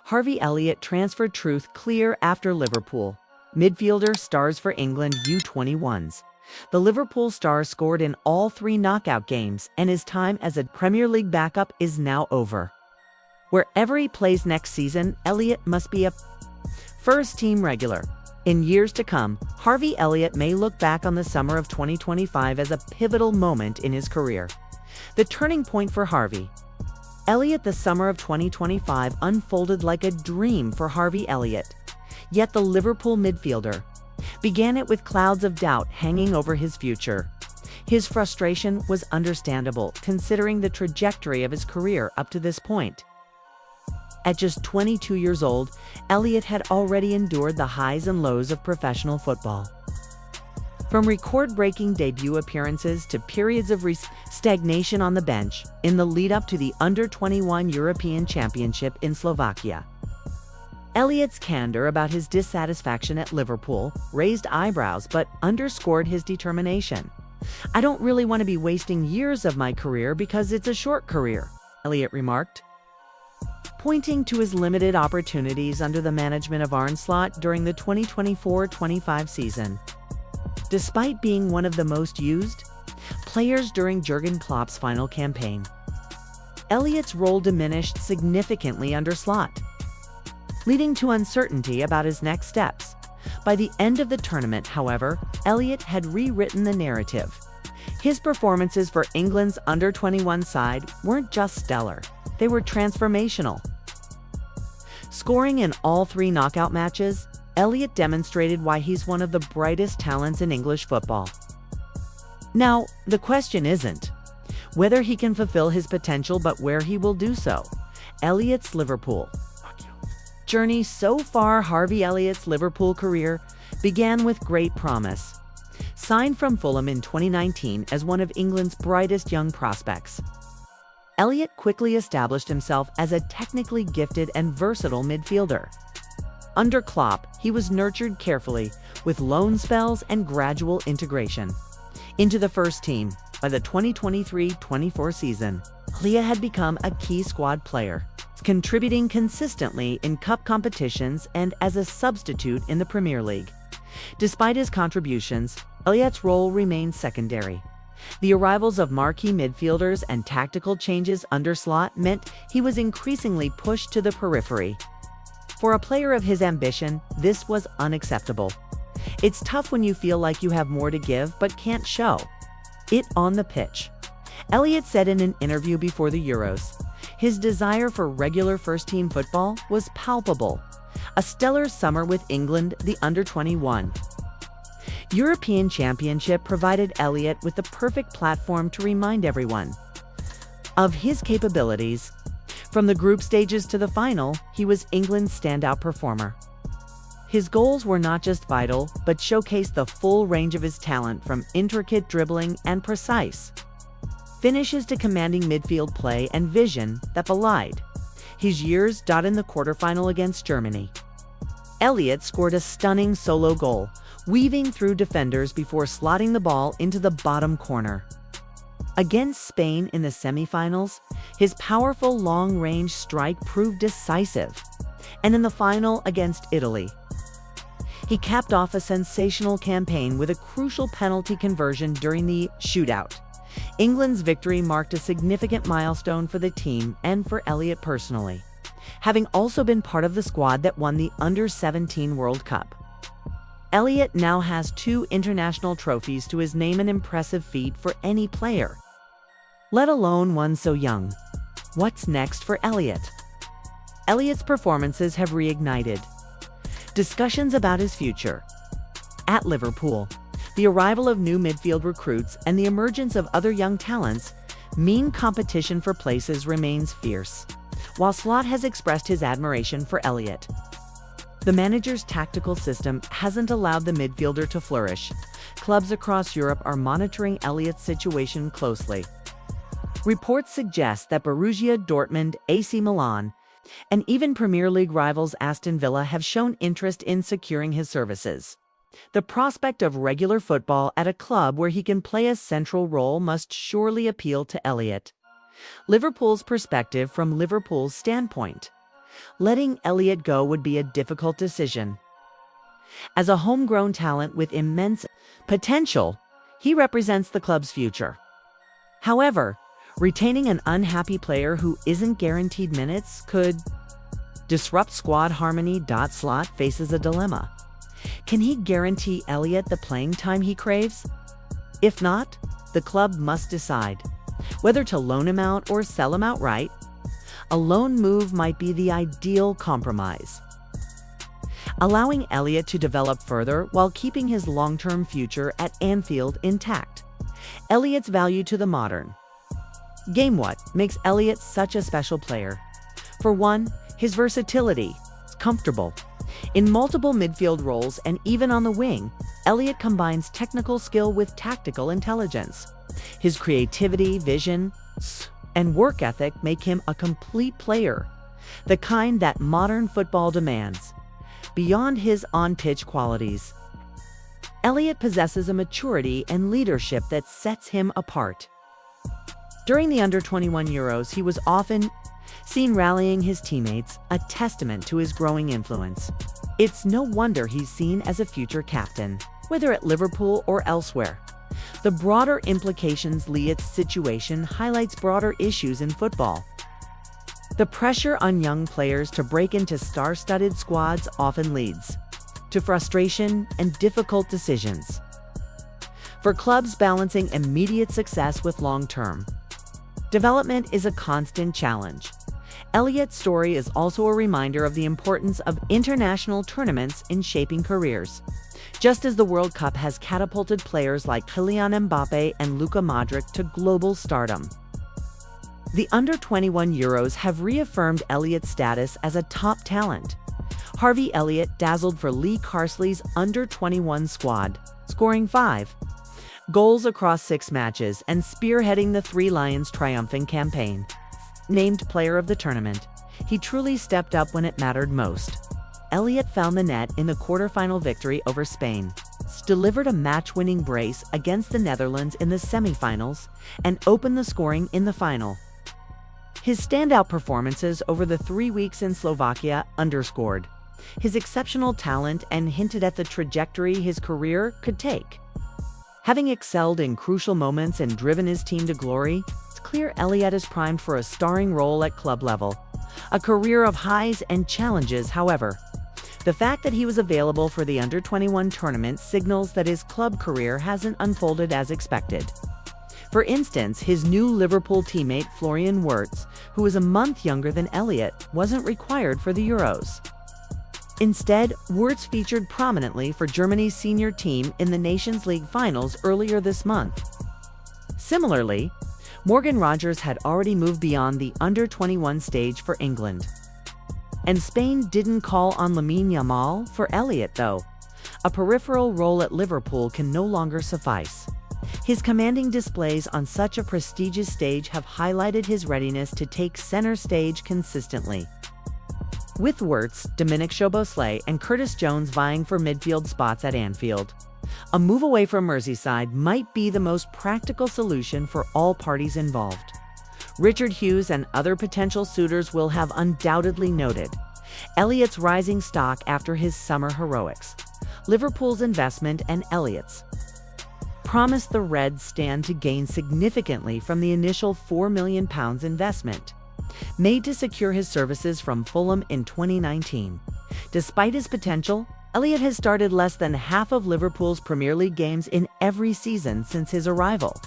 Harvey Elliott transferred truth clear after Liverpool. Midfielder stars for England U21s. The Liverpool star scored in all 3 knockout games, and his time as a Premier League backup is now over. Wherever he plays next season, Elliott must be a first-team regular. In years to come, Harvey Elliott may look back on the summer of 2025 as a pivotal moment in his career. The turning point for Harvey Elliott. The summer of 2025 unfolded like a dream for Harvey Elliott. Yet the Liverpool midfielder began it with clouds of doubt hanging over his future. His frustration was understandable, considering the trajectory of his career up to this point. At just 22 years old, Elliott had already endured the highs and lows of professional football. From record-breaking debut appearances to periods of stagnation on the bench in the lead-up to the Under-21 European Championship in Slovakia. Elliott's candor about his dissatisfaction at Liverpool raised eyebrows but underscored his determination. "I don't really want to be wasting years of my career because it's a short career," Elliott remarked, pointing to his limited opportunities under the management of Arne Slot during the 2024-25 season. Despite being one of the most used players during Jurgen Klopp's final campaign, Elliott's role diminished significantly under Slot, leading to uncertainty about his next steps. By the end of the tournament, however, Elliott had rewritten the narrative. His performances for England's under-21 side weren't just stellar, they were transformational. Scoring in all 3 knockout matches, Elliott demonstrated why he's one of the brightest talents in English football. Now, the question isn't whether he can fulfill his potential, but where he will do so. Elliott's Liverpool journey so far. Harvey Elliott's Liverpool career began with great promise. Signed from Fulham in 2019 as one of England's brightest young prospects, Elliott quickly established himself as a technically gifted and versatile midfielder. Under Klopp, he was nurtured carefully, with loan spells and gradual integration into the first team. By the 2023-24 season, Elliott had become a key squad player, contributing consistently in cup competitions and as a substitute in the Premier League. Despite his contributions, Elliott's role remained secondary. The arrivals of marquee midfielders and tactical changes under Slot meant he was increasingly pushed to the periphery. For a player of his ambition, this was unacceptable. It's tough when you feel like you have more to give but can't show it on the pitch, Elliott said in an interview before the Euros. His desire for regular first-team football was palpable. A stellar summer with England, the Under-21 European Championship provided Elliott with the perfect platform to remind everyone of his capabilities. From the group stages to the final, he was England's standout performer. His goals were not just vital, but showcased the full range of his talent, from intricate dribbling and precise finishes to commanding midfield play and vision that belied his years. In the quarterfinal against Germany, Elliott scored a stunning solo goal, weaving through defenders before slotting the ball into the bottom corner. Against Spain in the semi-finals, his powerful long-range strike proved decisive. And in the final against Italy, he capped off a sensational campaign with a crucial penalty conversion during the shootout. England's victory marked a significant milestone for the team and for Elliott personally, having also been part of the squad that won the Under-17 World Cup. Elliott now has 2 international trophies to his name, an impressive feat for any player, let alone one so young. What's next for Elliott? Elliott's performances have reignited discussions about his future. At Liverpool, the arrival of new midfield recruits and the emergence of other young talents mean competition for places remains fierce. While Slot has expressed his admiration for Elliott, the manager's tactical system hasn't allowed the midfielder to flourish. Clubs across Europe are monitoring Elliott's situation closely. Reports suggest that Borussia Dortmund, AC Milan, and even Premier League rivals Aston Villa have shown interest in securing his services. The prospect of regular football at a club where he can play a central role must surely appeal to Elliott. Liverpool's perspective. From Liverpool's standpoint, Letting Elliott go would be a difficult decision. As a homegrown talent with immense potential, he represents the club's future. However, retaining an unhappy player who isn't guaranteed minutes could disrupt squad harmony. Slot faces a dilemma. Can he guarantee Elliott the playing time he craves? If not, the club must decide whether to loan him out or sell him outright. A loan move might be the ideal compromise, allowing Elliott to develop further while keeping his long-term future at Anfield intact. Elliott's value to the modern game. What makes Elliott such a special player? For one, his versatility. Is comfortable in multiple midfield roles and even on the wing. Elliott combines technical skill with tactical intelligence. His creativity, vision, and work ethic make him a complete player, the kind that modern football demands. Beyond his on-pitch qualities, Elliott possesses a maturity and leadership that sets him apart. During the Under-21 Euros, he was often seen rallying his teammates, a testament to his growing influence. It's no wonder he's seen as a future captain, whether at Liverpool or elsewhere. The broader implications. Elliott's situation highlights broader issues in football. The pressure on young players to break into star-studded squads often leads to frustration and difficult decisions. For clubs, balancing immediate success with long-term development is a constant challenge. Elliott's story is also a reminder of the importance of international tournaments in shaping careers. Just as the World Cup has catapulted players like Kylian Mbappe and Luka Modric to global stardom, the Under-21 Euros have reaffirmed Elliott's status as a top talent. Harvey Elliott dazzled for Lee Carsley's Under-21 squad, scoring 5 goals across 6 matches and spearheading the Three Lions' triumphant campaign. Named player of the tournament, he truly stepped up when it mattered most. Elliott found the net in the quarterfinal victory over Spain, delivered a match-winning brace against the Netherlands in the semifinals, and opened the scoring in the final. His standout performances over the 3 weeks in Slovakia underscored his exceptional talent and hinted at the trajectory his career could take. Having excelled in crucial moments and driven his team to glory, it's clear Elliott is primed for a starring role at club level. A career of highs and challenges, however. The fact that he was available for the Under-21 tournament signals that his club career hasn't unfolded as expected. For instance, his new Liverpool teammate Florian Wirtz, who is a month younger than Elliott, wasn't required for the Euros. Instead, Wirtz featured prominently for Germany's senior team in the Nations League finals earlier this month. Similarly, Morgan Rogers had already moved beyond the Under-21 stage for England. And Spain didn't call on Lamine Yamal for Elliott, though. A peripheral role at Liverpool can no longer suffice. His commanding displays on such a prestigious stage have highlighted his readiness to take center stage consistently. With Wirtz, Dominic Szoboszlai, and Curtis Jones vying for midfield spots at Anfield, a move away from Merseyside might be the most practical solution for all parties involved. Richard Hughes and other potential suitors will have undoubtedly noted Elliott's rising stock after his summer heroics. Liverpool's investment and Elliott's promise. The Reds stand to gain significantly from the initial £4 million investment made to secure his services from Fulham in 2019. Despite his potential, Elliott has started less than half of Liverpool's Premier League games in every season since his arrival.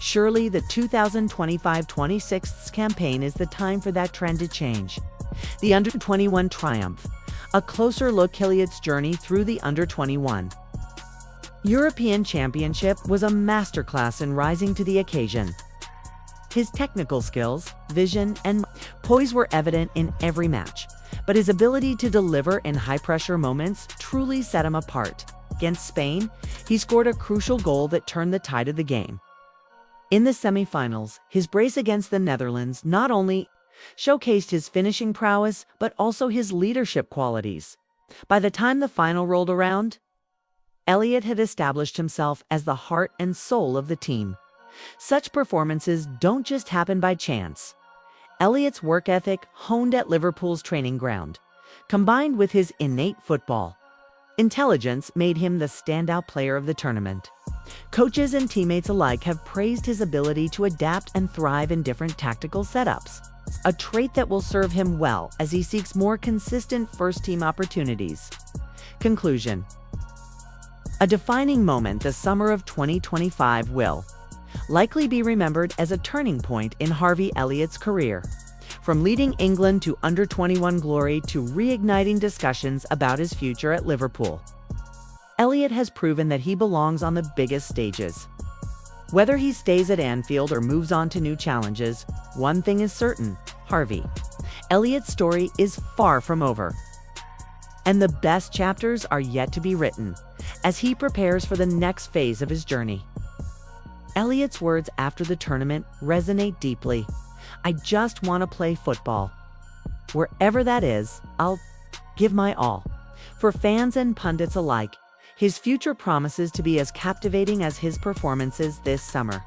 Surely the 2025-26 campaign is the time for that trend to change. The Under-21 triumph. A closer look. Elliott's journey through the Under-21 European Championship was a masterclass in rising to the occasion. His technical skills, vision, and poise were evident in every match, but his ability to deliver in high-pressure moments truly set him apart. Against Spain, he scored a crucial goal that turned the tide of the game. In the semi-finals, his brace against the Netherlands not only showcased his finishing prowess, but also his leadership qualities. By the time the final rolled around, Elliott had established himself as the heart and soul of the team. Such performances don't just happen by chance. Elliot's work ethic, honed at Liverpool's training ground, combined with his innate football intelligence, made him the standout player of the tournament. Coaches and teammates alike have praised his ability to adapt and thrive in different tactical setups, a trait that will serve him well as he seeks more consistent first-team opportunities. Conclusion: a defining moment, the summer of 2025 will likely be remembered as a turning point in Harvey Elliott's career. From leading England to under-21 glory to reigniting discussions about his future at Liverpool, Elliott has proven that he belongs on the biggest stages. Whether he stays at Anfield or moves on to new challenges, one thing is certain: Harvey Elliott's story is far from over. And the best chapters are yet to be written as he prepares for the next phase of his journey. Elliott's words after the tournament resonate deeply. "I just want to play football. Wherever that is, I'll give my all." For fans and pundits alike, his future promises to be as captivating as his performances this summer.